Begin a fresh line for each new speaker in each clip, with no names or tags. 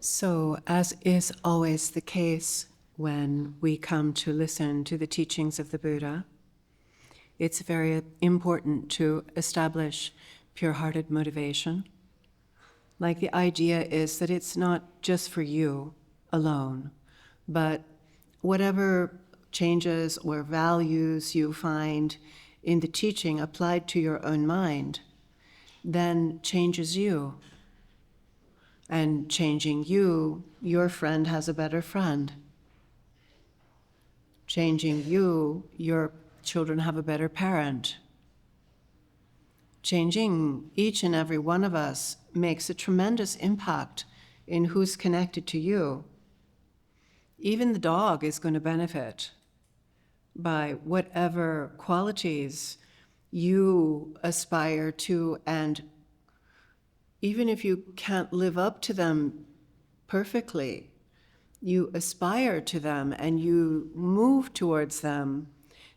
So, as is always the case when we come to listen to the teachings of the Buddha, it's very important to establish pure-hearted motivation. Like, the idea is that it's not just for you alone, but whatever changes or values you find in the teaching applied to your own mind then changes you. And changing you, your friend has a better friend. Changing you, your children have a better parent. Changing each and every one of us makes a tremendous impact in who's connected to you. Even the dog is going to benefit by whatever qualities you aspire to, and even if you can't live up to them perfectly, you aspire to them and you move towards them,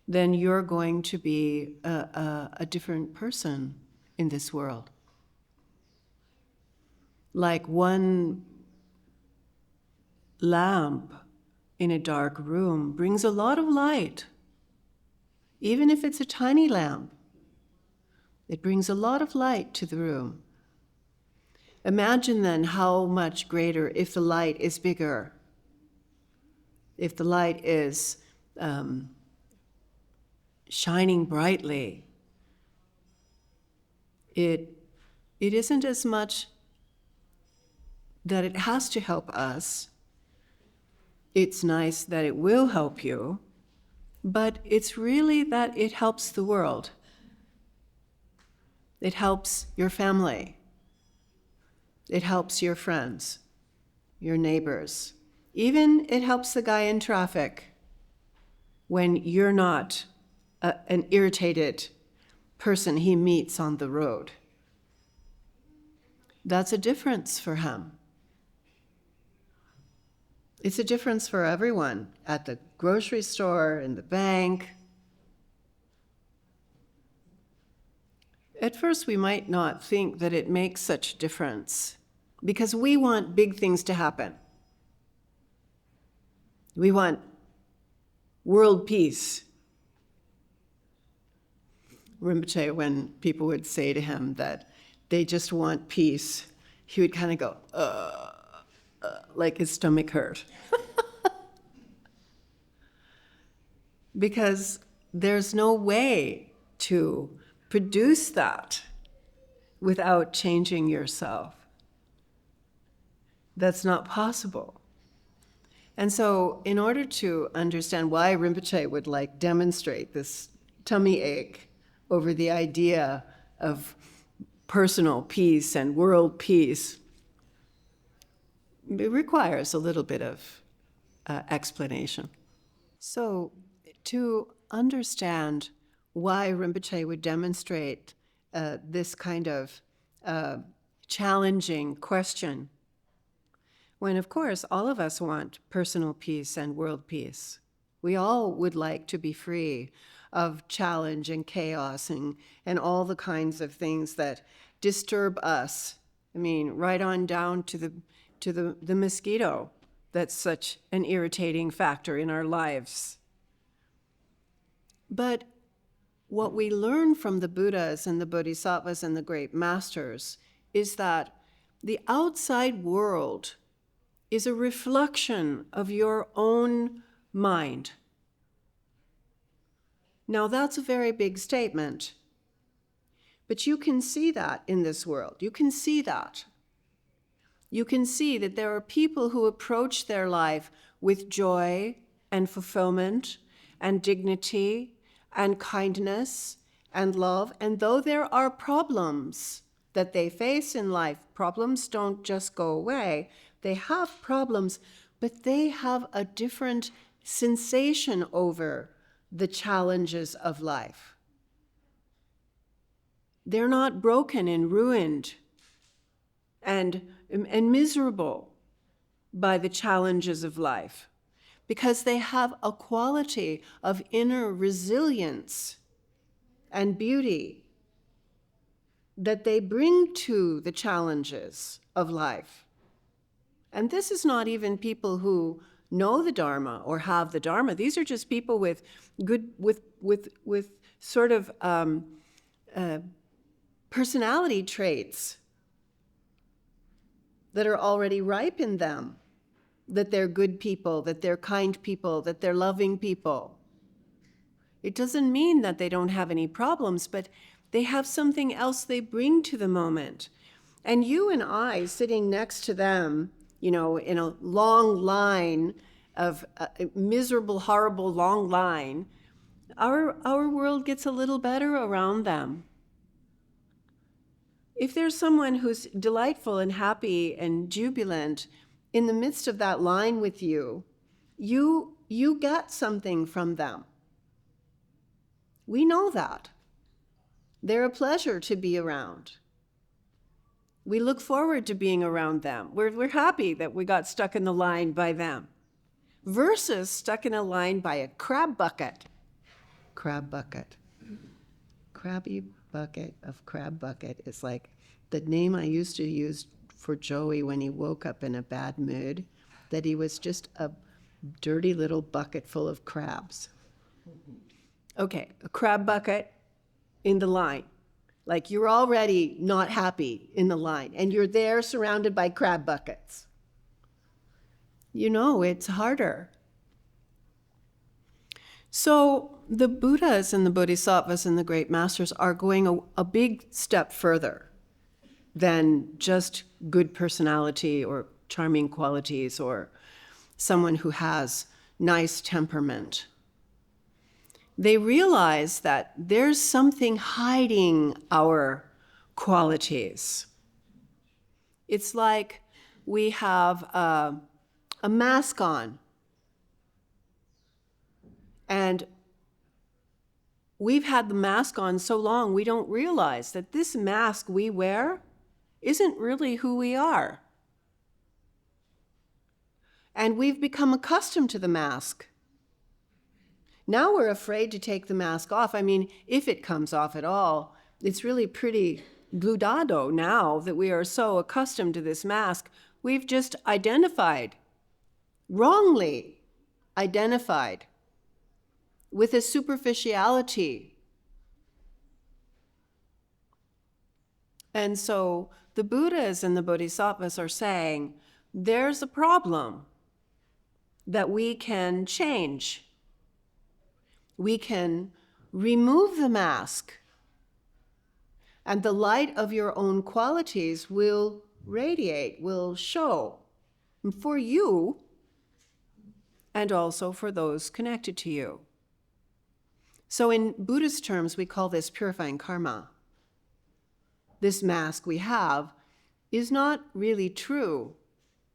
then you're going to be a different person in this world. Like one lamp in a dark room brings a lot of light. Even if it's a tiny lamp, it brings a lot of light to the room. Imagine then how much greater if the light is bigger, if the light is shining brightly. It isn't as much that it has to help us. It's nice that it will help you, but it's really that it helps the world. It helps your family. It helps your friends, your neighbors. Even it helps the guy in traffic when you're not an irritated person he meets on the road. That's a difference for him. It's a difference for everyone at the grocery store, in the bank. At first, we might not think that it makes such a difference because we want big things to happen. We want world peace. Rinpoche, when people would say to him that they just want peace, he would kind of go, like his stomach hurt. Because there's no way to produce that without changing yourself. That's not possible. And so in order to understand why Rinpoche would demonstrate this tummy ache over the idea of personal peace and world peace, it requires a little bit of explanation. So to understand why Rinpoche would demonstrate this kind of challenging question, when of course all of us want personal peace and world peace. We all would like to be free of challenge and chaos and all the kinds of things that disturb us. I mean, right on down to the mosquito that's such an irritating factor in our lives. But what we learn from the Buddhas and the Bodhisattvas and the great masters is that the outside world is a reflection of your own mind. Now, that's a very big statement, but you can see that in this world. You can see that. You can see that there are people who approach their life with joy and fulfillment and dignity and kindness and love. And though there are problems that they face in life, problems don't just go away. They have problems, but they have a different sensation over the challenges of life. They're not broken and ruined and miserable by the challenges of life, because they have a quality of inner resilience and beauty that they bring to the challenges of life. And this is not even people who know the Dharma or have the Dharma. These are just people with good, with sort of personality traits that are already ripe in them, that they're good people, that they're kind people, that they're loving people. It doesn't mean that they don't have any problems, but they have something else they bring to the moment. And you and I, sitting next to them, in a long line of a miserable, horrible long line, our world gets a little better around them. If there's someone who's delightful and happy and jubilant in the midst of that line with you, you get something from them. We know that. They're a pleasure to be around. We look forward to being around them. We're happy that we got stuck in the line by them, versus stuck in a line by a crab bucket. Crab bucket. Crabby bucket of crab bucket is like the name I used to use for Joey when he woke up in a bad mood, that he was just a dirty little bucket full of crabs. Okay, a crab bucket in the line. Like you're already not happy in the line, and you're there surrounded by crab buckets. It's harder. So the Buddhas and the Bodhisattvas and the great masters are going a big step further than just good personality or charming qualities or someone who has nice temperament. They realize that there's something hiding our qualities. It's like we have a mask on, and we've had the mask on so long we don't realize that this mask we wear isn't really who we are. And we've become accustomed to the mask. Now we're afraid to take the mask off. I mean, if it comes off at all, it's really pretty bludado now that we are so accustomed to this mask. We've just wrongly identified with a superficiality. And so the Buddhas and the Bodhisattvas are saying, there's a problem that we can change. We can remove the mask, and the light of your own qualities will radiate, will show for you and also for those connected to you. So in Buddhist terms, we call this purifying karma. This mask we have is not really true.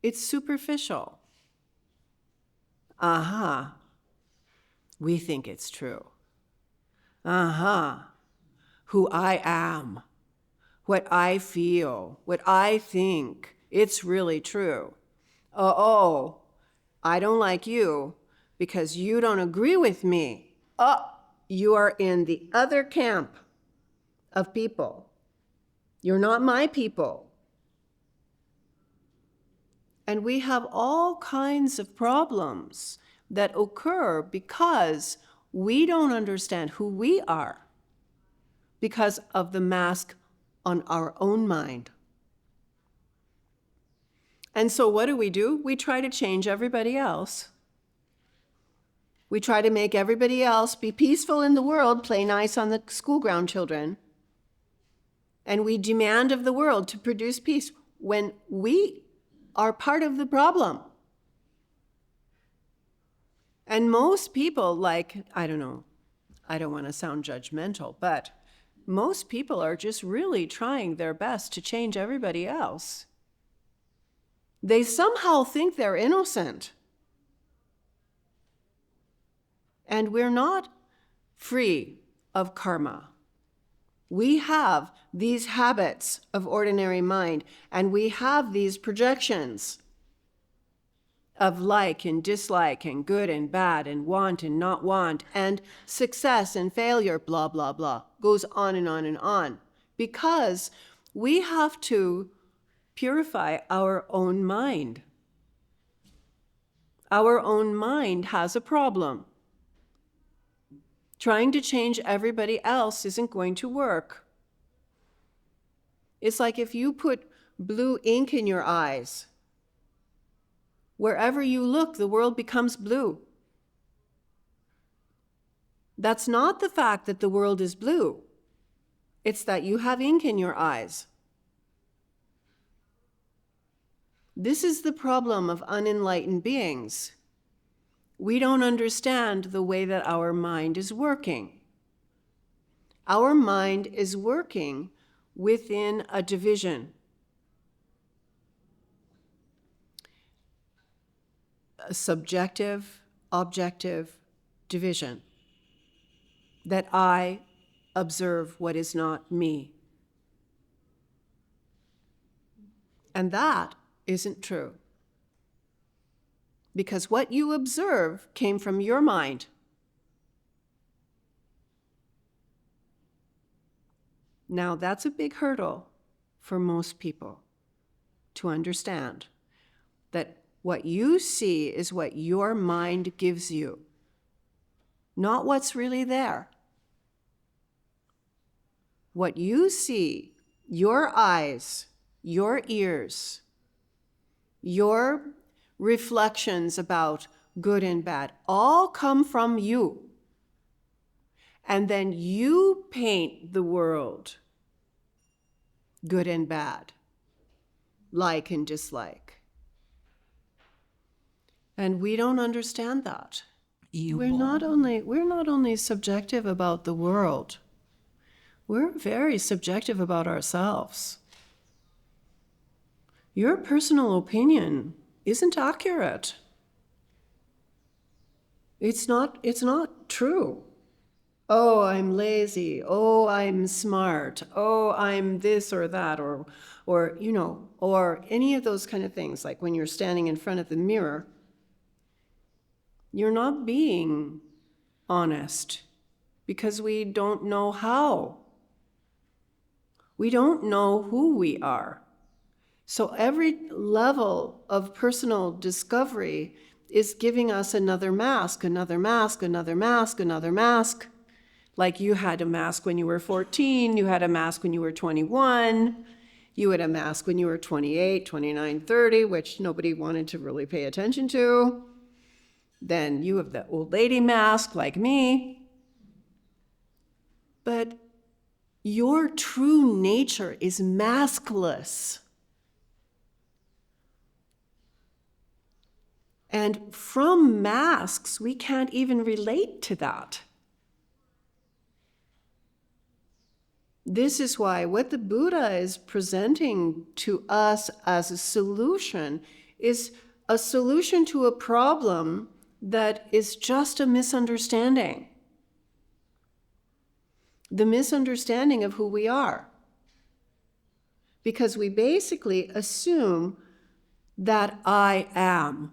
It's superficial. Aha. We think it's true. Who I am, what I feel, what I think, it's really true. Oh, I don't like you because you don't agree with me. You are in the other camp of people. You're not my people. And we have all kinds of problems that occur because we don't understand who we are because of the mask on our own mind. And so what do? We try to change everybody else. We try to make everybody else be peaceful in the world, play nice on the school ground children. And we demand of the world to produce peace when we are part of the problem. And most people, I don't want to sound judgmental, but most people are just really trying their best to change everybody else. They somehow think they're innocent. And we're not free of karma. We have these habits of ordinary mind, and we have these projections of like and dislike and good and bad and want and not want and success and failure, blah, blah, blah. Goes on and on and on. Because we have to purify our own mind. Our own mind has a problem. Trying to change everybody else isn't going to work. It's like if you put blue ink in your eyes. Wherever you look, the world becomes blue. That's not the fact that the world is blue. It's that you have ink in your eyes. This is the problem of unenlightened beings. We don't understand the way that our mind is working. Our mind is working within a division. A subjective, objective division. That I observe what is not me. And that isn't true. Because what you observe came from your mind. Now, that's a big hurdle for most people to understand, that what you see is what your mind gives you, not what's really there. What you see, your eyes, your ears, your reflections about good and bad, all come from you. And then you paint the world good and bad, like and dislike. And we don't understand that. We're not only subjective about the world, we're very subjective about ourselves. Your personal opinion isn't accurate. It's not true. Oh, I'm lazy. Oh, I'm smart. Oh, I'm this or that, or any of those kind of things. Like when you're standing in front of the mirror, you're not being honest because we don't know how. We don't know who we are. So every level of personal discovery is giving us another mask, another mask, another mask, another mask. Like you had a mask when you were 14, you had a mask when you were 21, you had a mask when you were 28, 29, 30, which nobody wanted to really pay attention to. Then you have the old lady mask like me. But your true nature is maskless. And from masks, we can't even relate to that. This is why what the Buddha is presenting to us as a solution is a solution to a problem that is just a misunderstanding. The misunderstanding of who we are. Because we basically assume that I am.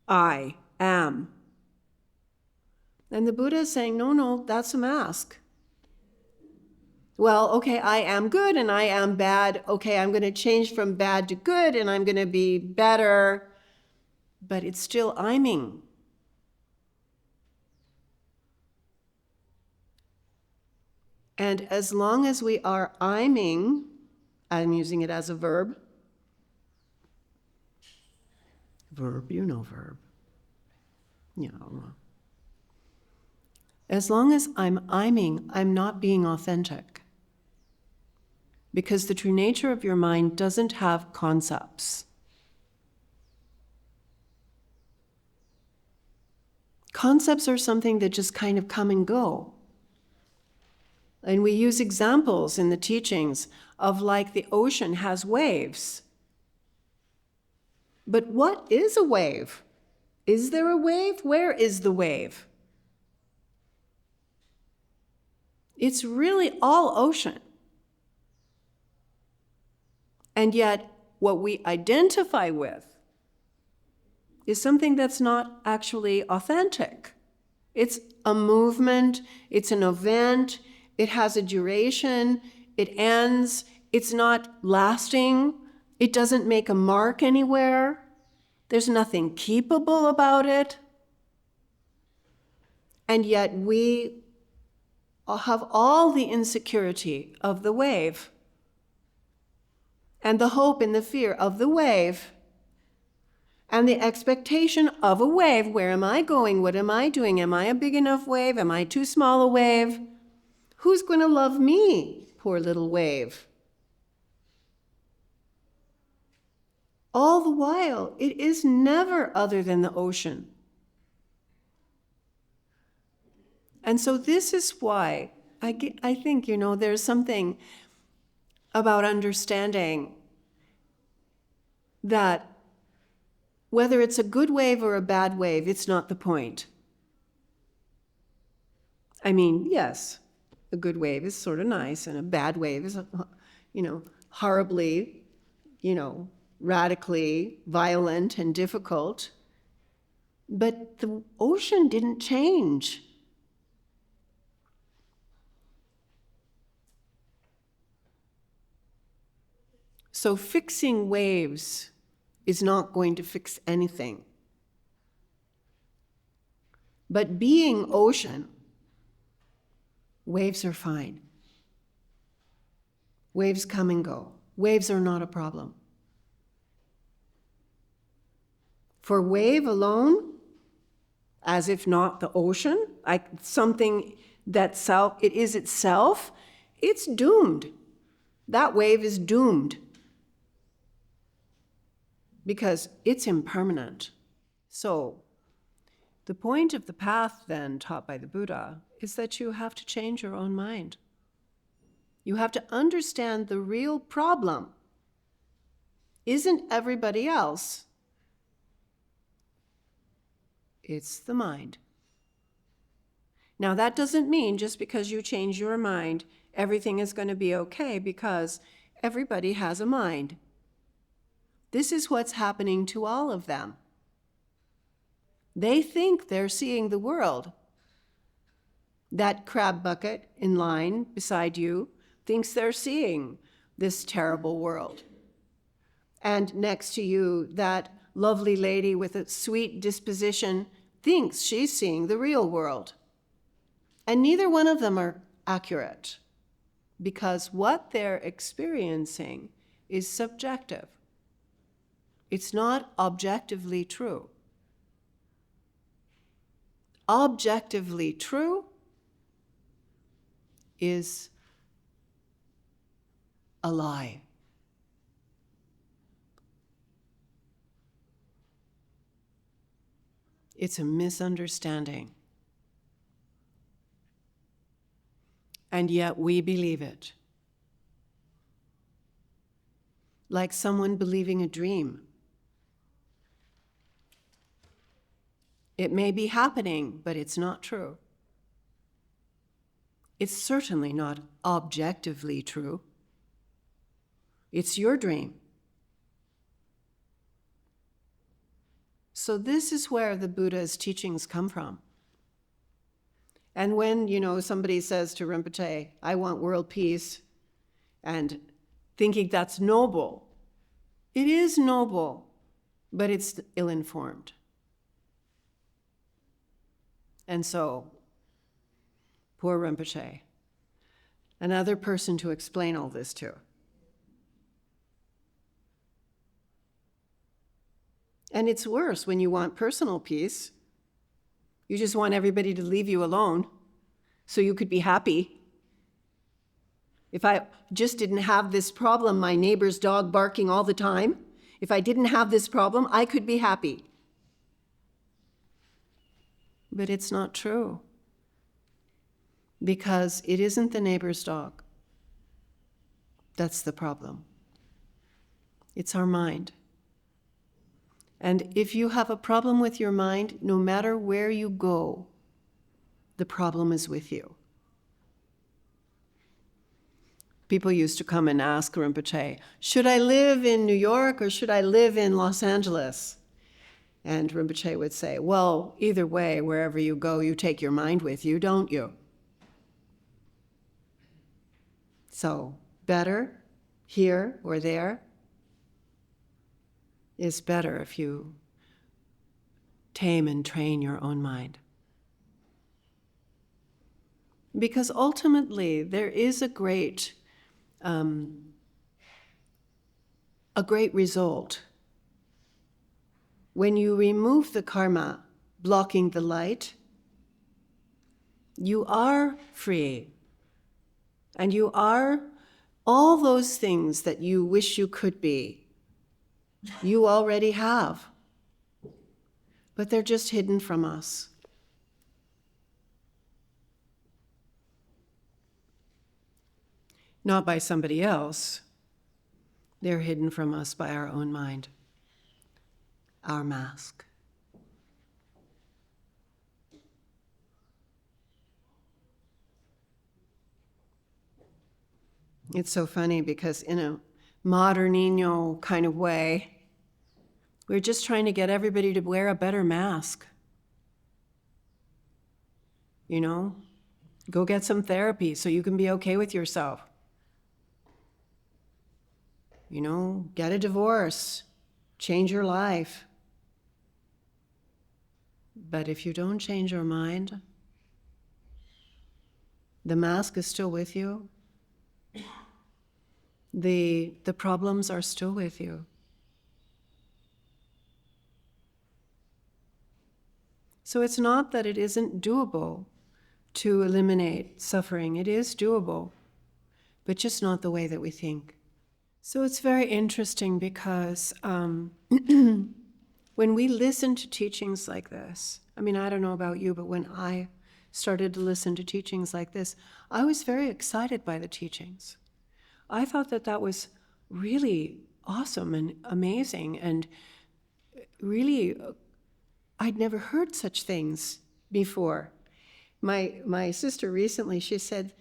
I am. And the Buddha is saying, no, that's a mask. Well, okay, I am good and I am bad. Okay, I'm going to change from bad to good and I'm going to be better. But it's still iming. And as long as we are iming, I'm using it as a verb. Verb. As long as I'm iming, I'm not being authentic. Because the true nature of your mind doesn't have concepts. Concepts are something that just kind of come and go. And we use examples in the teachings of like the ocean has waves. But what is a wave? Is there a wave? Where is the wave? It's really all ocean. And yet, what we identify with is something that's not actually authentic. It's a movement, it's an event, it has a duration, it ends, it's not lasting, it doesn't make a mark anywhere. There's nothing keepable about it. And yet we have all the insecurity of the wave and the hope and the fear of the wave and the expectation of a wave. Where am I going? What am I doing? Am I a big enough wave? Am I too small a wave? Who's going to love me, poor little wave? All the while, it is never other than the ocean. And so this is why I think, there's something about understanding that whether it's a good wave or a bad wave, it's not the point. I mean, yes, a good wave is sort of nice, and a bad wave is, horribly, radically violent and difficult. But the ocean didn't change. So fixing waves is not going to fix anything. But being ocean, waves are fine. Waves come and go. Waves are not a problem. For wave alone, as if not the ocean, like something that it is itself, it's doomed. That wave is doomed because it's impermanent. So the point of the path then taught by the Buddha is that you have to change your own mind. You have to understand the real problem isn't everybody else. It's the mind. Now that doesn't mean just because you change your mind, everything is going to be okay, because everybody has a mind. This is what's happening to all of them. They think they're seeing the world. That crab bucket in line beside you thinks they're seeing this terrible world. And next to you, that lovely lady with a sweet disposition thinks she's seeing the real world. And neither one of them are accurate, because what they're experiencing is subjective. It's not objectively true. Objectively true is a lie. It's a misunderstanding. And yet we believe it. Like someone believing a dream. It may be happening, but it's not true. It's certainly not objectively true. It's your dream. So this is where the Buddha's teachings come from. And when, somebody says to Rinpoche, I want world peace, and thinking that's noble, it is noble, but it's ill-informed. And so, poor Rinpoche, another person to explain all this to. And it's worse when you want personal peace. You just want everybody to leave you alone so you could be happy. If I just didn't have this problem, my neighbor's dog barking all the time, if I didn't have this problem, I could be happy. But it's not true, because it isn't the neighbor's dog. That's the problem. It's our mind. And if you have a problem with your mind, no matter where you go, the problem is with you. People used to come and ask Rinpoche, should I live in New York or should I live in Los Angeles? And Rinpoche would say, well, either way, wherever you go, you take your mind with you, don't you? So, better here or there is better if you tame and train your own mind. Because ultimately, there is a great result. When you remove the karma blocking the light, you are free. And you are all those things that you wish you could be. You already have. But they're just hidden from us. Not by somebody else. They're hidden from us by our own mind, our mask. It's so funny because in a modernino kind of way, we're just trying to get everybody to wear a better mask. You know, go get some therapy so you can be okay with yourself. You know, get a divorce, change your life. But if you don't change your mind, the mask is still with you. The problems are still with you. So it's not that it isn't doable to eliminate suffering. It is doable, but just not the way that we think. So it's very interesting because when we listen to teachings like this, I mean, I don't know about you, but when I started to listen to teachings like this, I was very excited by the teachings. I thought that that was really awesome and amazing, and really, I'd never heard such things before. My sister recently, she said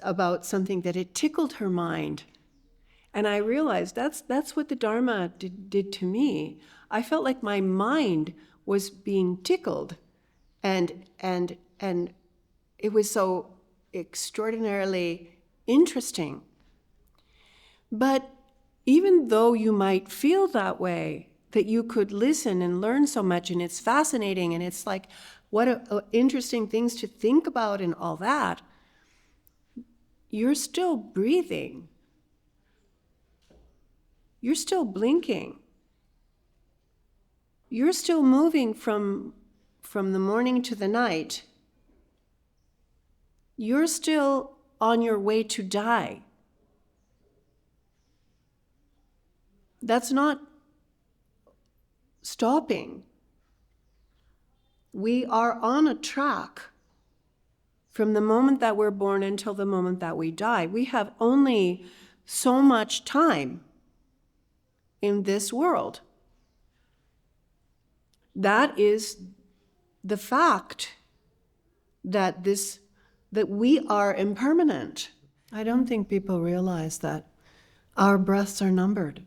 about something that it tickled her mind. And I realized that's what the Dharma did to me. I felt like my mind was being tickled, and it was so extraordinarily interesting. But even though you might feel that way, that you could listen and learn so much, and it's fascinating, and it's like, what interesting things to think about and all that, you're still breathing. You're still blinking. You're still moving from the morning to the night. You're still on your way to die. That's not stopping. We are on a track from the moment that we're born until the moment that we die. We have only so much time in this world. That is the fact that we are impermanent. I don't think people realize that our breaths are numbered.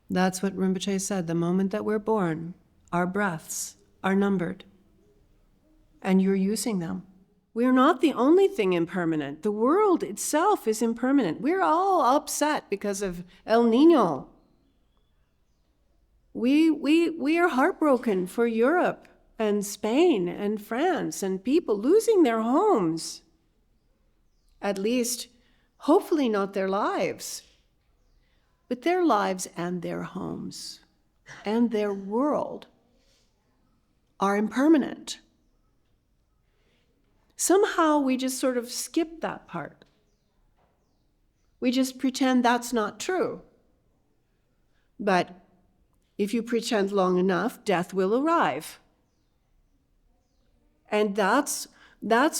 That's what Rinpoche said. The moment that we're born, our breaths are numbered. And you're using them. We're not the only thing impermanent. The world itself is impermanent. We're all upset because of El Nino. We are heartbroken for Europe and Spain and France and people losing their homes. At least, hopefully not their lives, but their lives and their homes and their world are impermanent. Somehow we just sort of skip that part. We just pretend that's not true. But if you pretend long enough, death will arrive. And that's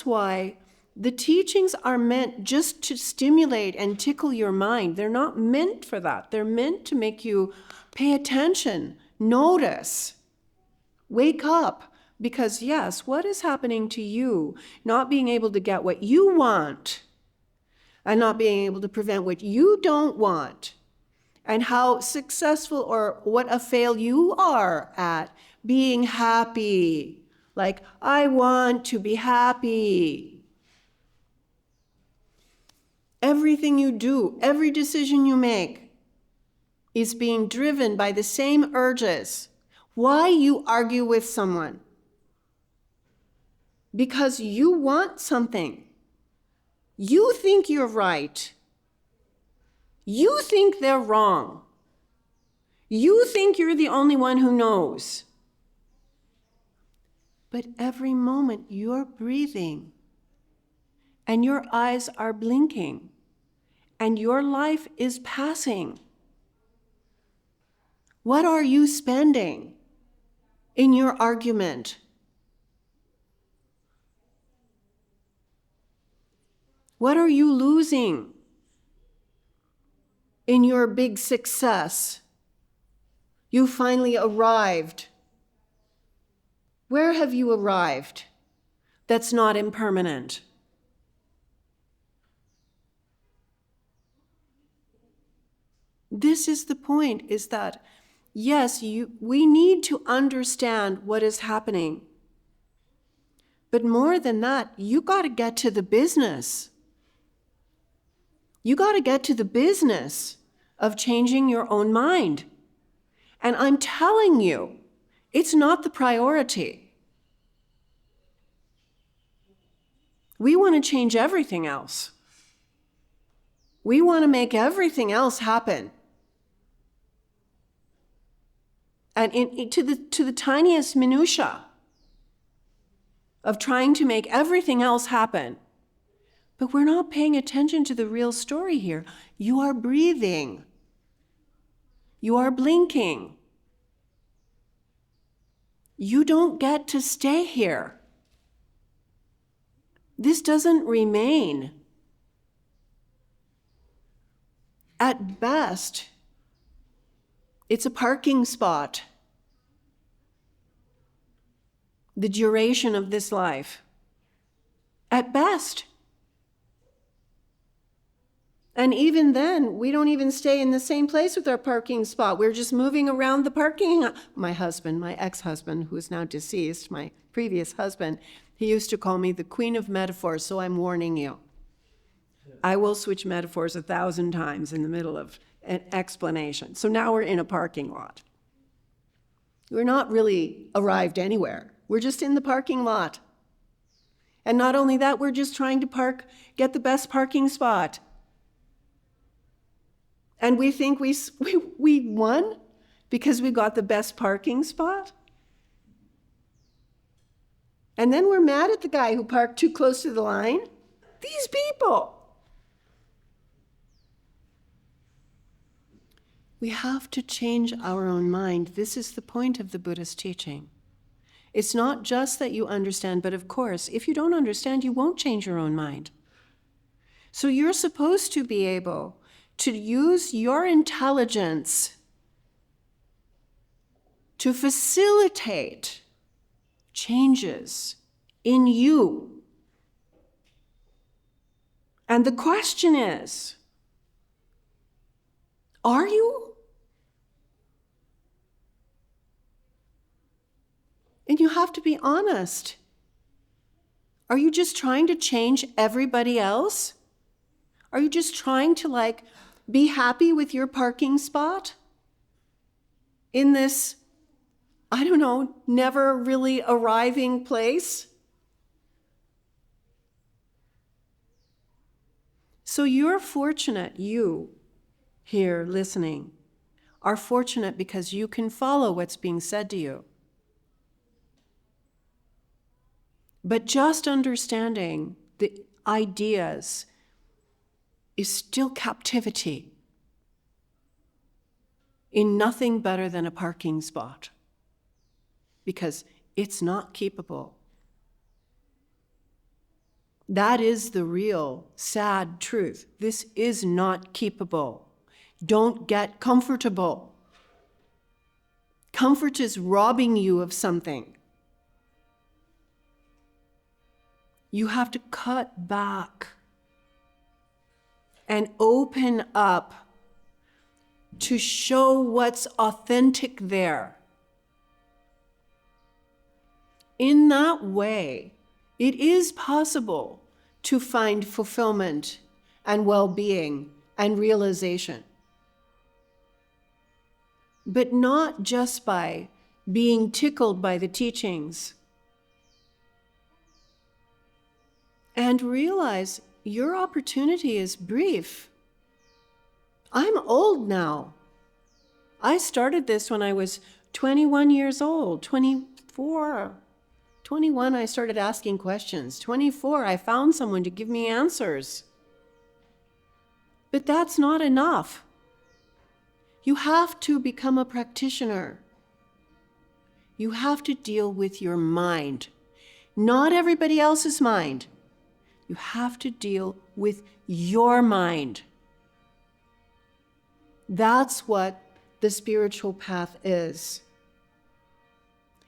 why the teachings are meant just to stimulate and tickle your mind. They're not meant for that. They're meant to make you pay attention, notice, wake up. Because yes, what is happening to you, not being able to get what you want and not being able to prevent what you don't want, and how successful or what a fail you are at being happy. Like, I want to be happy. Everything you do, every decision you make is being driven by the same urges. why you argue with someone. Because you want something. You think you're right. You think they're wrong. You think you're the only one who knows. But every moment you're breathing and your eyes are blinking and your life is passing. What are you spending in your argument? What are you losing in your big success? You finally arrived. Where have you arrived that's not impermanent? This is the point, is that, yes, we need to understand what is happening. But more than that, you got to get to the business. You got to get to the business of changing your own mind. And I'm telling you, it's not the priority. We want to change everything else. We want to make everything else happen. And to the tiniest minutia of trying to make everything else happen. But we're not paying attention to the real story here. You are breathing. You are blinking. You don't get to stay here. This doesn't remain. At best, it's a parking spot. The duration of this life. At best. And even then, we don't even stay in the same place with our parking spot. We're just moving around the parking. My husband, my ex-husband, who is now deceased, my previous husband, he used to call me the queen of metaphors, so I'm warning you. I will switch metaphors 1,000 times in the middle of an explanation. So now we're in a parking lot. We're not really arrived anywhere. We're just in the parking lot. And not only that, we're just trying to get the best parking spot. And we think we won because we got the best parking spot? And then we're mad at the guy who parked too close to the line? These people! We have to change our own mind. This is the point of the Buddhist teaching. It's not just that you understand, but of course, if you don't understand, you won't change your own mind. So you're supposed to be able to use your intelligence to facilitate changes in you. And the question is, are you? And you have to be honest. Are you just trying to change everybody else? Are you just trying to be happy with your parking spot in this, I don't know, never really arriving place? So you're fortunate, you here listening, are fortunate because you can follow what's being said to you. But just understanding the ideas is still captivity in nothing better than a parking spot, because it's not keepable. That is the real sad truth. This is not keepable. Don't get comfortable. Comfort is robbing you of something. You have to cut back and open up to show what's authentic there. In that way, it is possible to find fulfillment and well-being and realization. But not just by being tickled by the teachings. And realize your opportunity is brief. I'm old now. I started this when I was 21 years old, 24. 21, I started asking questions. 24, I found someone to give me answers. But that's not enough. You have to become a practitioner. You have to deal with your mind, not everybody else's mind. You have to deal with your mind. That's what the spiritual path is.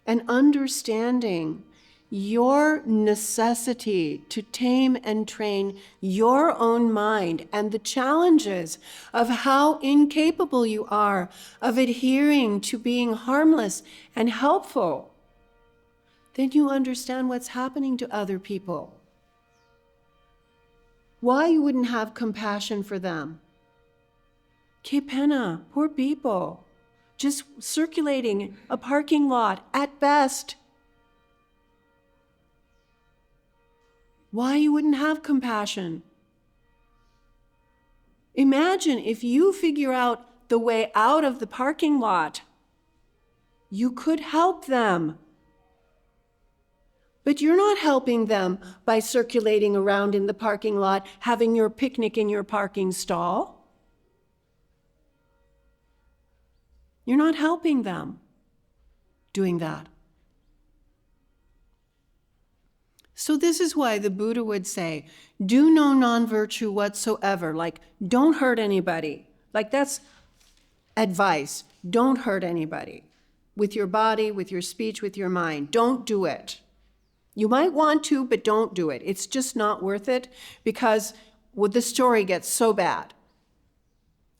And understanding your necessity to tame and train your own mind and the challenges of how incapable you are of adhering to being harmless and helpful, then you understand what's happening to other people. Why you wouldn't have compassion for them. Que pena, poor people, just circulating a parking lot at best. Why you wouldn't have compassion. Imagine if you figure out the way out of the parking lot, you could help them. But you're not helping them by circulating around in the parking lot, having your picnic in your parking stall. You're not helping them doing that. So this is why the Buddha would say, do no non-virtue whatsoever, like don't hurt anybody. Like that's advice. Don't hurt anybody. With your body, with your speech, with your mind. Don't do it. You might want to, but don't do it. It's just not worth it because the story gets so bad.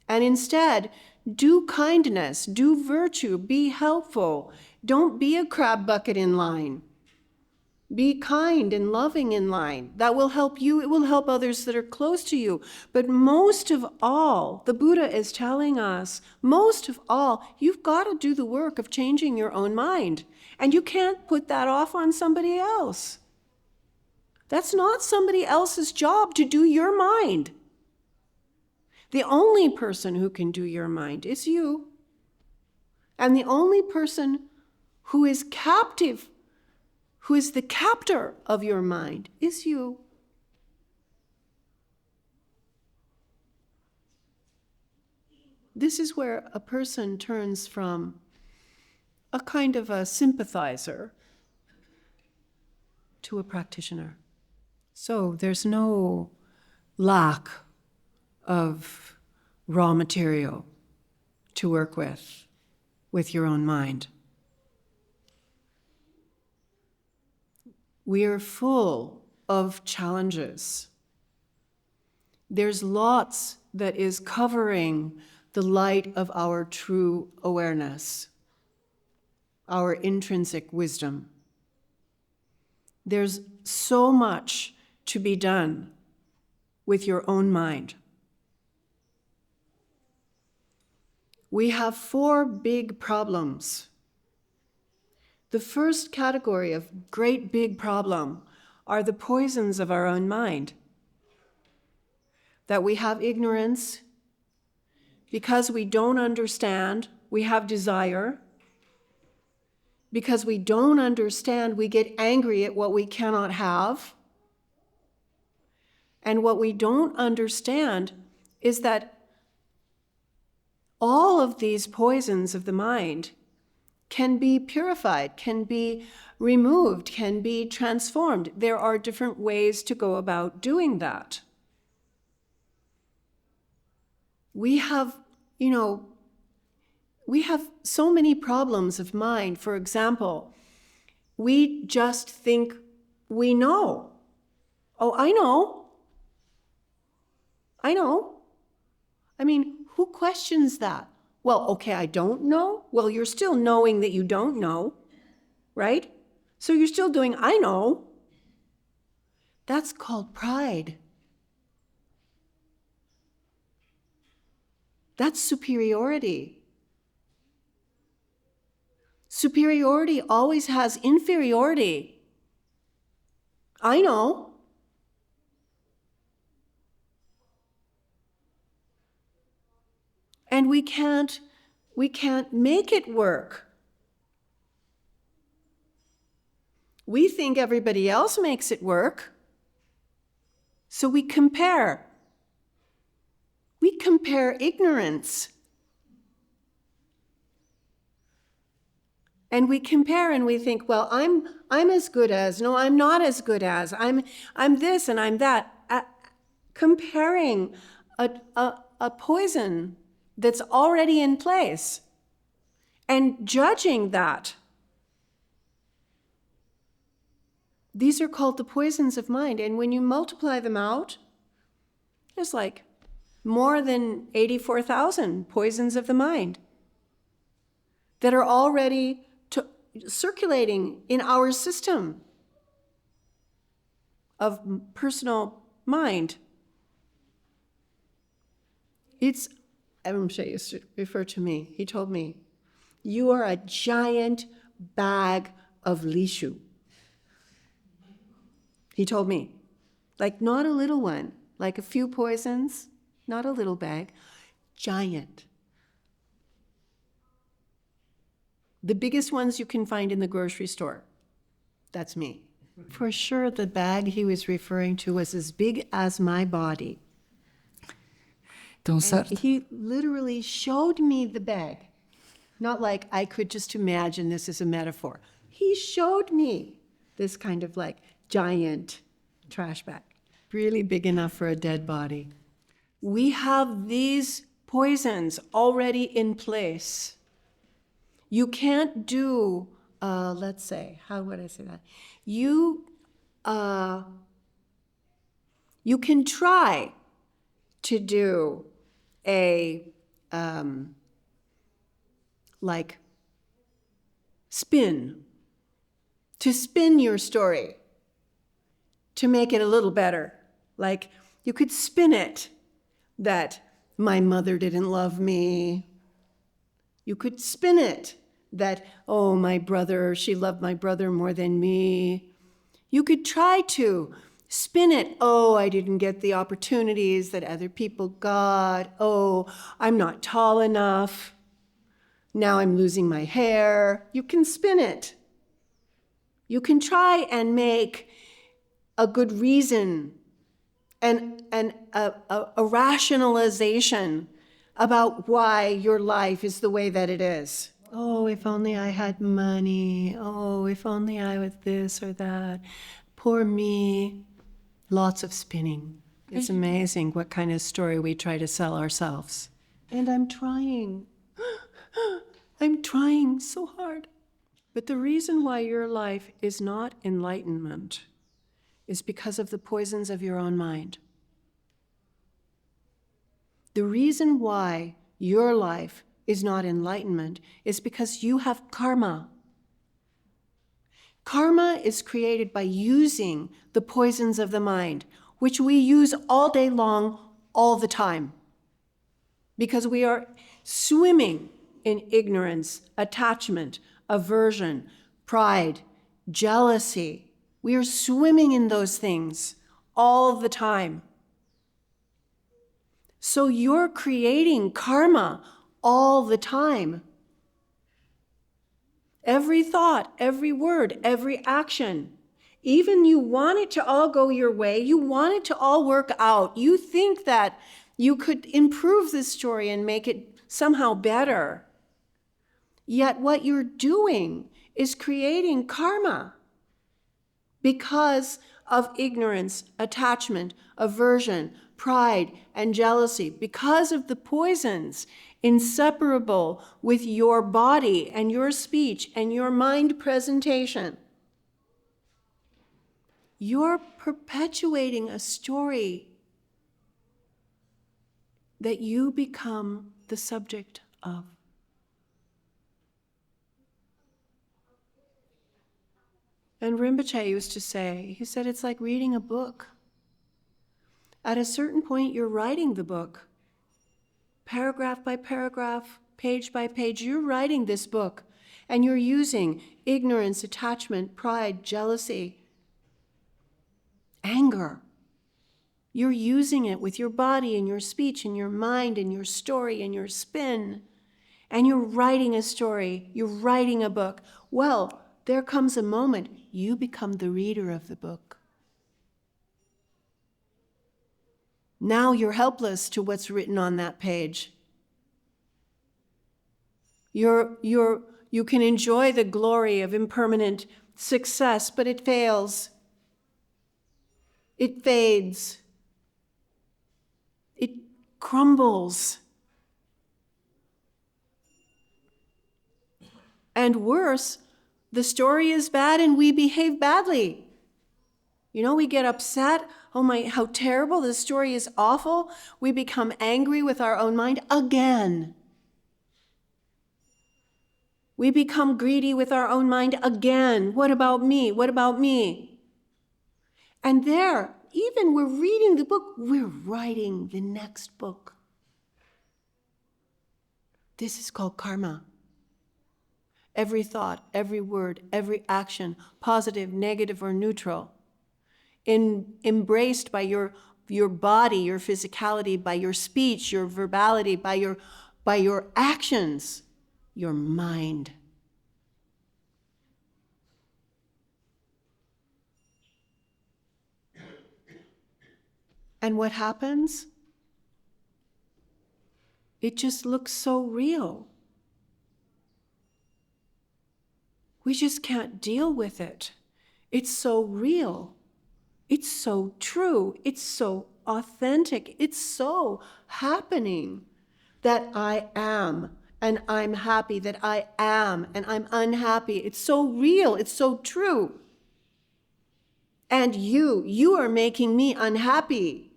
And instead, do kindness, do virtue, be helpful. Don't be a crab bucket in line. Be kind and loving in line. That will help you. It will help others that are close to you. But most of all, the Buddha is telling us, most of all, you've got to do the work of changing your own mind. And you can't put that off on somebody else. That's not somebody else's job to do your mind. The only person who can do your mind is you. And the only person who is captive, who is the captor of your mind, is you. This is where a person turns from a kind of a sympathizer to a practitioner. So there's no lack of raw material to work with your own mind. We are full of challenges. There's lots that is covering the light of our true awareness, our intrinsic wisdom. There's so much to be done with your own mind. We have 4 big problems. The first category of great big problem are the poisons of our own mind. That we have ignorance, because we don't understand, we have desire. Because we don't understand, we get angry at what we cannot have. And what we don't understand is that all of these poisons of the mind can be purified, can be removed, can be transformed. There are different ways to go about doing that. We have so many problems of mind. For example, we just think we know. Oh, I know. I mean, who questions that? Well, okay, I don't know. Well, you're still knowing that you don't know, right? So you're still doing, I know. That's called pride. That's superiority. Superiority always has inferiority. I know. And we can't make it work. We think everybody else makes it work. So we compare. We compare ignorance. And we compare and we think, well, I'm as good as, no, I'm not as good as, I'm this and I'm that. Comparing a poison that's already in place and judging that. These are called the poisons of mind. And when you multiply them out, there's like more than 84,000 poisons of the mind that are already circulating in our system of personal mind. Rinpoche used to refer to me. He told me, you are a giant bag of lishu. He told me, like not a little one, like a few poisons, not a little bag, giant. The biggest ones you can find in the grocery store. That's me. For sure, the bag he was referring to was as big as my body.
Então,
And he literally showed me the bag. Not like I could just imagine this as a metaphor. He showed me this kind of like giant trash bag, really big enough for a dead body. We have these poisons already in place. You can't do, let's say, how would I say that? You can try to do a, like, to spin your story, to make it a little better. Like, you could spin it that my mother didn't love me. You could spin it that, oh, my brother, she loved my brother more than me. You could try to spin it, oh, I didn't get the opportunities that other people got. Oh, I'm not tall enough. Now I'm losing my hair. You can spin it. You can try and make a good reason and a rationalization about why your life is the way that it is. Oh, if only I had money. Oh, if only I was this or that. Poor me. Lots of spinning. It's amazing what kind of story we try to sell ourselves. And I'm trying. I'm trying so hard. But the reason why your life is not enlightenment is because of the poisons of your own mind. The reason why your life is not enlightenment is because you have karma. Karma is created by using the poisons of the mind, which we use all day long, all the time. Because we are swimming in ignorance, attachment, aversion, pride, jealousy. We are swimming in those things all the time. So you're creating karma all the time. Every thought, every word, every action. Even you want it to all go your way. You want it to all work out. You think that you could improve this story and make it somehow better. Yet what you're doing is creating karma because of ignorance, attachment, aversion, pride, and jealousy, because of the poisons inseparable with your body and your speech and your mind presentation. You're perpetuating a story that you become the subject of. And Rinpoche used to say, he said, it's like reading a book. At a certain point, you're writing the book. Paragraph by paragraph, page by page, you're writing this book. And you're using ignorance, attachment, pride, jealousy, anger. You're using it with your body and your speech and your mind and your story and your spin. And you're writing a story, you're writing a book. Well, there comes a moment you become the reader of the book. Now you're helpless to what's written on that page. You can enjoy the glory of impermanent success, but it fails. It fades. It crumbles. And worse, the story is bad and we behave badly. You know, we get upset. Oh my, how terrible, this story is awful. We become angry with our own mind again. We become greedy with our own mind again. What about me? What about me? And there, even we're reading the book, we're writing the next book. This is called karma. Every thought, every word, every action, positive, negative, or neutral, embraced by your body, your physicality, by your speech, your verbality, by your actions, your mind. And what happens? It just looks so real. We just can't deal with it. It's so real. It's so true. It's so authentic. It's so happening that I am and I'm happy, that I am and I'm unhappy. It's so real. It's so true. And you are making me unhappy.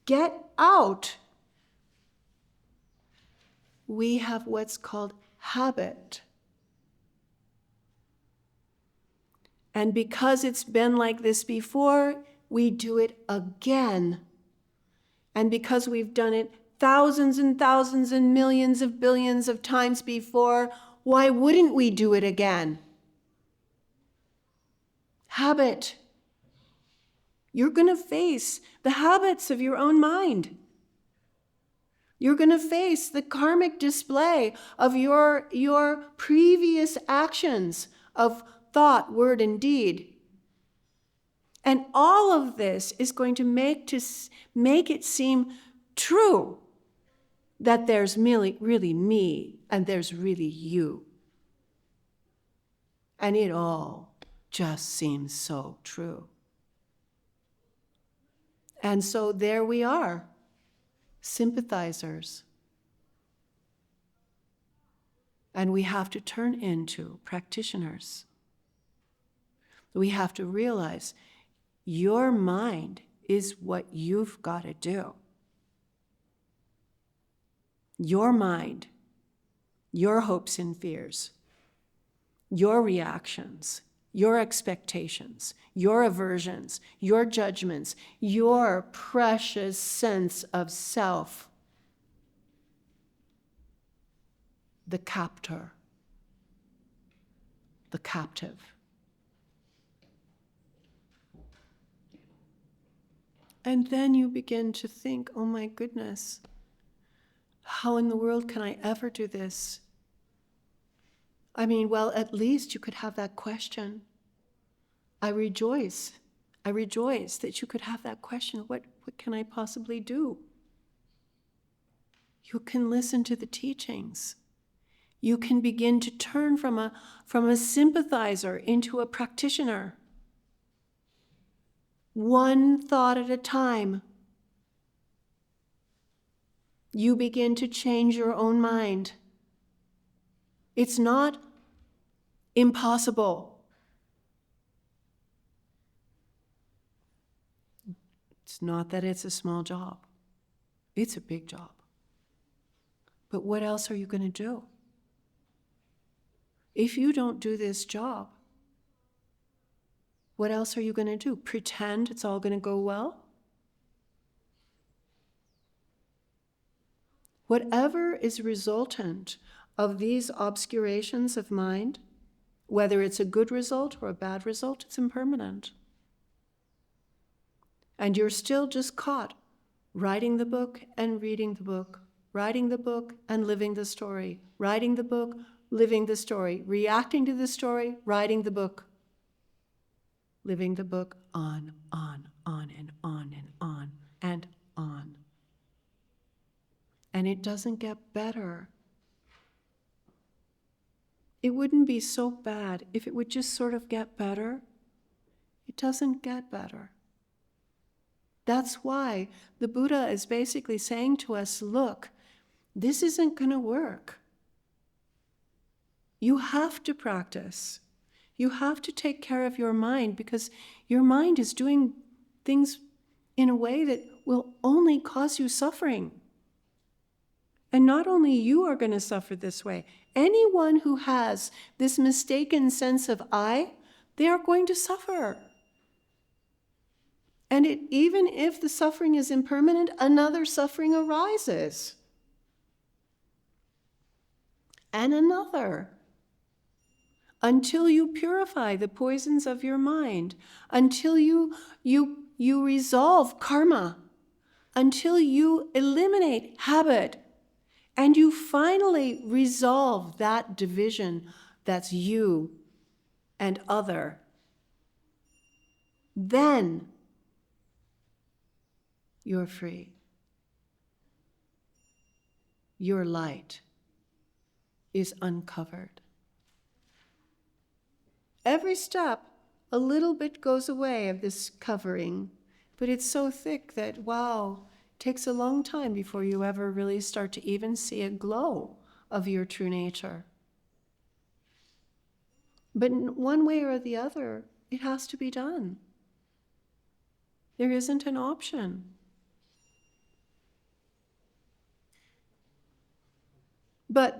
Get out. We have what's called habit. And because it's been like this before, we do it again. And because we've done it thousands and thousands and millions of billions of times before, why wouldn't we do it again? Habit. You're going to face the habits of your own mind. You're going to face the karmic display of your previous actions of thought, word, and deed. And all of this is going to make it seem true that there's really me and there's really you. And it all just seems so true. And so there we are, sympathizers. And we have to turn into practitioners. We have to realize your mind is what you've got to do. Your mind, your hopes and fears, your reactions, your expectations, your aversions, your judgments, your precious sense of self, the captor, the captive. And then you begin to think, oh my goodness, how in the world can I ever do this? I mean, well, at least you could have that question. I rejoice that you could have that question. What can I possibly do? You can listen to the teachings. You can begin to turn from a sympathizer into a practitioner. One thought at a time. You begin to change your own mind. It's not impossible. It's not that it's a small job. It's a big job. But what else are you going to do? If you don't do this job, what else are you going to do? Pretend it's all going to go well? Whatever is resultant of these obscurations of mind, whether it's a good result or a bad result, it's impermanent. And you're still just caught writing the book and reading the book, writing the book and living the story, writing the book, living the story, reacting to the story, writing the book, living the book on and on and on and on. And it doesn't get better. It wouldn't be so bad if it would just sort of get better. It doesn't get better. That's why the Buddha is basically saying to us, look, this isn't going to work. You have to practice. You have to take care of your mind because your mind is doing things in a way that will only cause you suffering. And not only you are going to suffer this way, anyone who has this mistaken sense of I, they are going to suffer. And even if the suffering is impermanent, another suffering arises. And another. Until you purify the poisons of your mind, until you resolve karma, until you eliminate habit, and you finally resolve that division that's you and other, then you're free. Your light is uncovered. Every step, a little bit goes away of this covering, but it's so thick that, wow, it takes a long time before you ever really start to even see a glow of your true nature. But in one way or the other, it has to be done. There isn't an option. But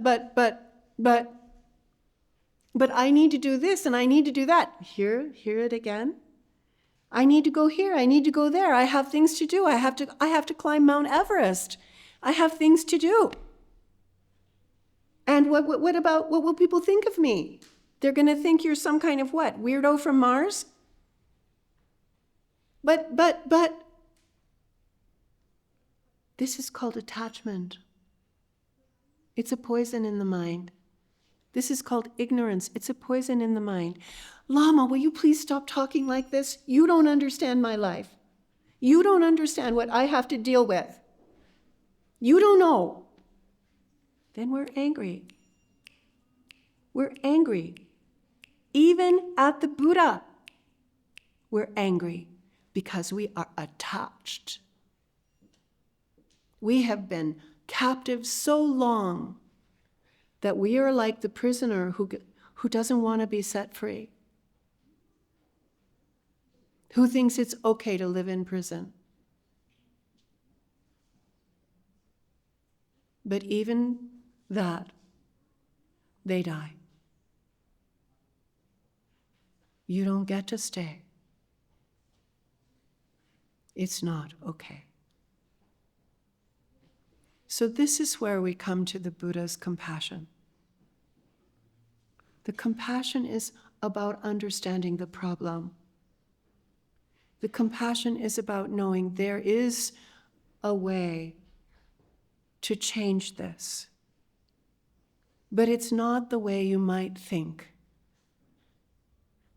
I need to do this and I need to do that. Hear it again. I need to go here. I need to go there. I have things to do. I have to climb Mount Everest. I have things to do. And what will people think of me? They're going to think you're some kind of what? Weirdo from Mars? But this is called attachment. It's a poison in the mind. This is called ignorance. It's a poison in the mind. Lama, will you please stop talking like this? You don't understand my life. You don't understand what I have to deal with. You don't know. Then we're angry. We're angry. Even at the Buddha, we're angry because we are attached. We have been captive so long that we are like the prisoner who doesn't want to be set free, who thinks it's okay to live in prison. But even that, they die. You don't get to stay. It's not okay. So this is where we come to the Buddha's compassion. The compassion is about understanding the problem. The compassion is about knowing there is a way to change this. But it's not the way you might think.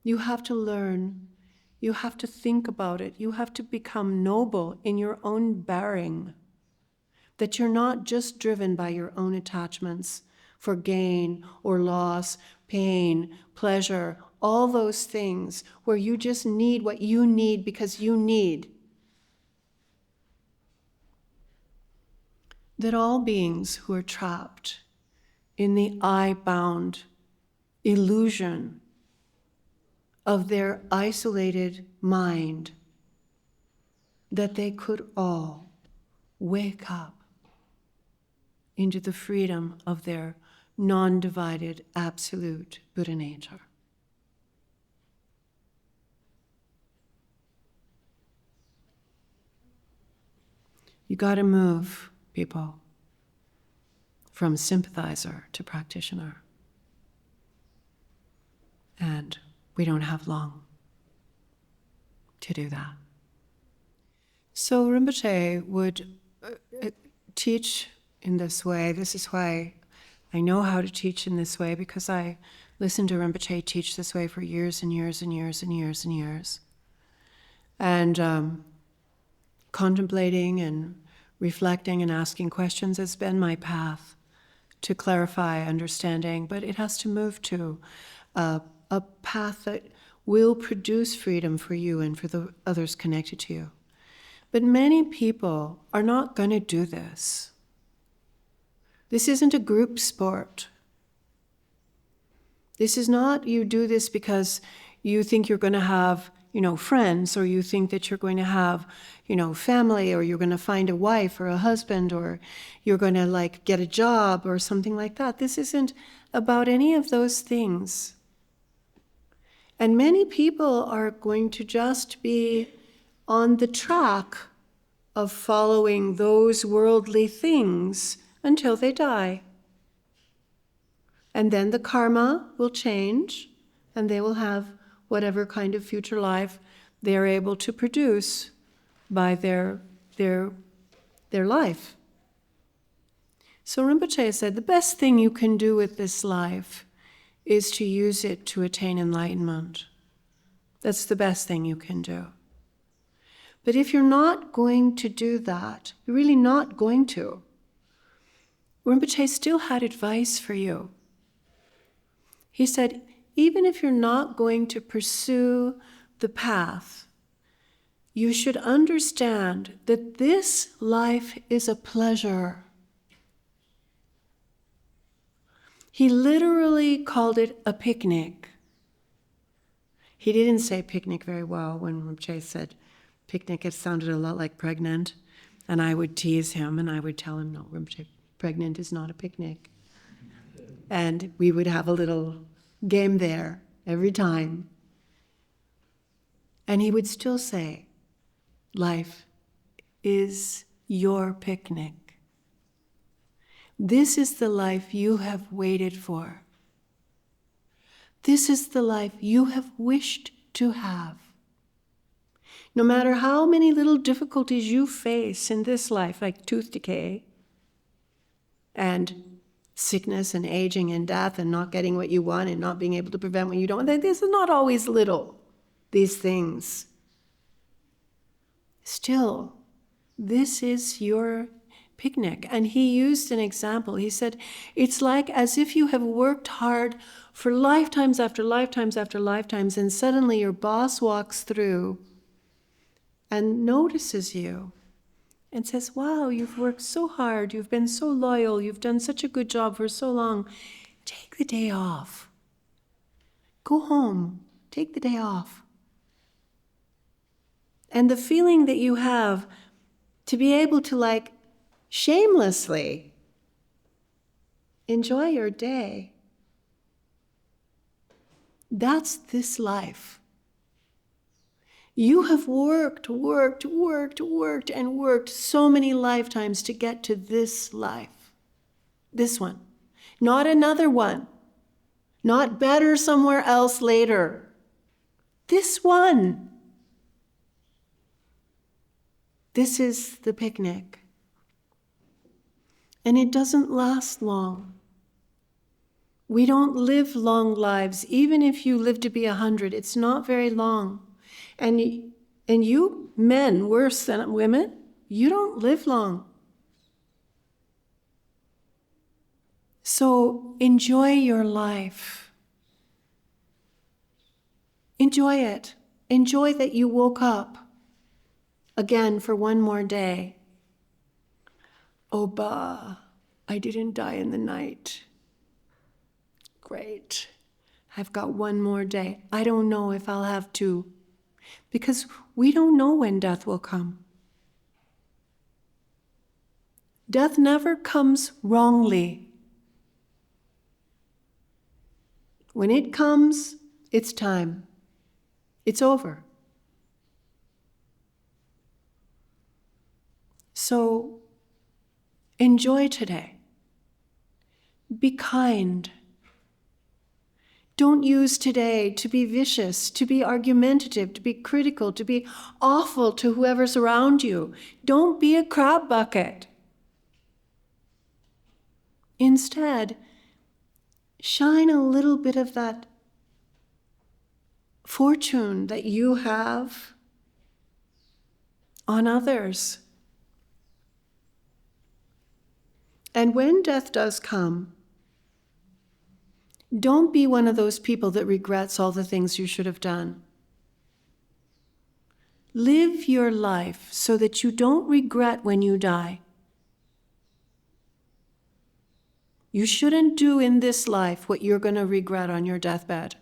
You have to learn. You have to think about it. You have to become noble in your own bearing. That you're not just driven by your own attachments for gain or loss, pain, pleasure, all those things where you just need what you need because you need. That all beings who are trapped in the I-bound illusion of their isolated mind, that they could all wake up into the freedom of their non-divided, absolute Buddha nature. You got to move, people. from sympathizer to practitioner. And we don't have long to do that. So Rinpoche would teach in this way. This is why I know how to teach in this way, because I listened to Rinpoche teach this way for years and years and years and years and years. And contemplating and reflecting and asking questions has been my path to clarify understanding, but it has to move to a path that will produce freedom for you and for the others connected to you. But many people are not going to do this. This isn't a group sport. This is not you do this because you think you're going to have, friends, or you think that you're going to have, family, or you're going to find a wife or a husband, or you're going to get a job or something like that. This isn't about any of those things. And many people are going to just be on the track of following those worldly things until they die. And then the karma will change, and they will have whatever kind of future life they're able to produce by their life. So Rinpoche said, the best thing you can do with this life is to use it to attain enlightenment. That's the best thing you can do. But if you're not going to do that, you're really not going to, Rinpoche still had advice for you. He said, even if you're not going to pursue the path, you should understand that this life is a pleasure. He literally called it a picnic. He didn't say picnic very well. When Rinpoche said picnic, it sounded a lot like pregnant. And I would tease him and I would tell him, no, Rinpoche, pregnant is not a picnic. And we would have a little game there every time. And he would still say, life is your picnic. This is the life you have waited for. This is the life you have wished to have. No matter how many little difficulties you face in this life, like tooth decay and sickness and aging and death and not getting what you want and not being able to prevent what you don't want, this is not always little, these things. Still, this is your picnic. And he used an example. He said, it's like as if you have worked hard for lifetimes after lifetimes after lifetimes, and suddenly your boss walks through and notices you and says, wow, you've worked so hard, you've been so loyal, you've done such a good job for so long. Take the day off. Go home. Take the day off. And the feeling that you have to be able to shamelessly enjoy your day, that's this life. You have worked so many lifetimes to get to this life. This one. Not another one. Not better somewhere else later. This one. This is the picnic. And it doesn't last long. We don't live long lives. Even if you live to be 100, it's not very long. And you, men, worse than women, you don't live long. So enjoy your life. Enjoy it. Enjoy that you woke up again for one more day. Oh, bah, I didn't die in the night. Great. I've got one more day. I don't know if I'll have two. Because we don't know when death will come. Death never comes wrongly. When it comes, it's time. It's over. So enjoy today. Be kind. Don't use today to be vicious, to be argumentative, to be critical, to be awful to whoever's around you. Don't be a crab bucket. Instead, shine a little bit of that fortune that you have on others. And when death does come, don't be one of those people that regrets all the things you should have done. Live your life so that you don't regret when you die. You shouldn't do in this life what you're going to regret on your deathbed.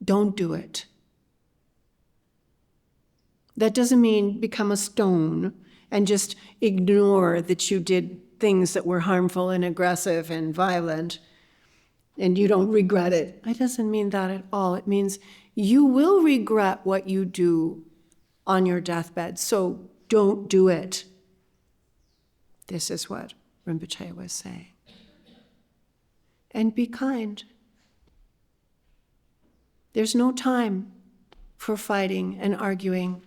Don't do it. That doesn't mean become a stone and just ignore that you did things that were harmful and aggressive and violent and you don't regret it. It doesn't mean that at all. It means you will regret what you do on your deathbed, so don't do it. This is what Rinpoche was saying. And be kind. There's no time for fighting and arguing.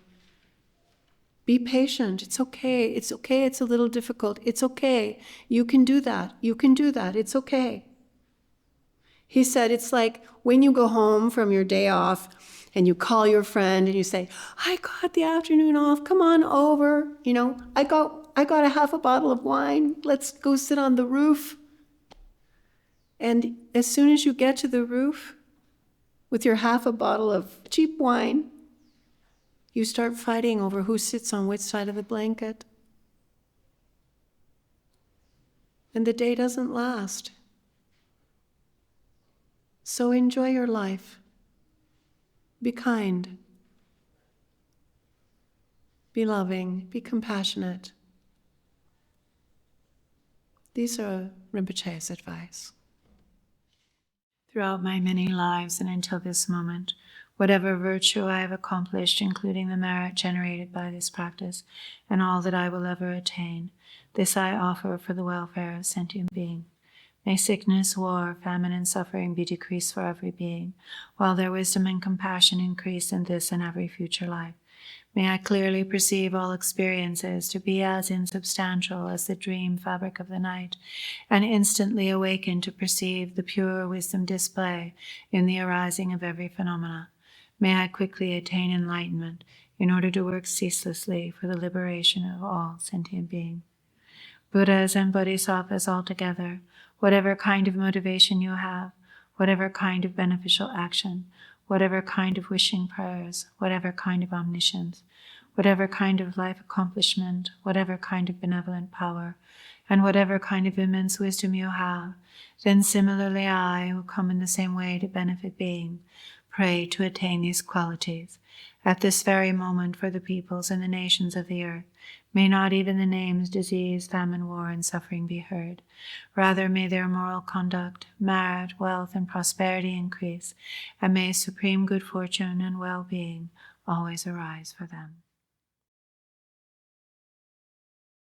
Be patient. It's okay. It's okay. It's a little difficult. It's okay. You can do that. You can do that. It's okay. He said it's like when you go home from your day off and you call your friend and you say, I got the afternoon off. Come on over. I got a half a bottle of wine. Let's go sit on the roof. And as soon as you get to the roof with your half a bottle of cheap wine, you start fighting over who sits on which side of the blanket. And the day doesn't last. So enjoy your life. Be kind. Be loving. Be compassionate. These are Rinpoche's advice.
Throughout my many lives and until this moment, whatever virtue I have accomplished, including the merit generated by this practice, and all that I will ever attain, this I offer for the welfare of sentient being. May sickness, war, famine, and suffering be decreased for every being, while their wisdom and compassion increase in this and every future life. May I clearly perceive all experiences to be as insubstantial as the dream fabric of the night, and instantly awaken to perceive the pure wisdom display in the arising of every phenomena. May I quickly attain enlightenment in order to work ceaselessly for the liberation of all sentient beings. Buddhas and Bodhisattvas altogether, whatever kind of motivation you have, whatever kind of beneficial action, whatever kind of wishing prayers, whatever kind of omniscience, whatever kind of life accomplishment, whatever kind of benevolent power, and whatever kind of immense wisdom you have, then similarly I, who come in the same way to benefit being, pray to attain these qualities. At this very moment for the peoples and the nations of the earth, may not even the names disease, famine, war, and suffering be heard. Rather may their moral conduct, merit, wealth, and prosperity increase, and may supreme good fortune and well-being always arise for them.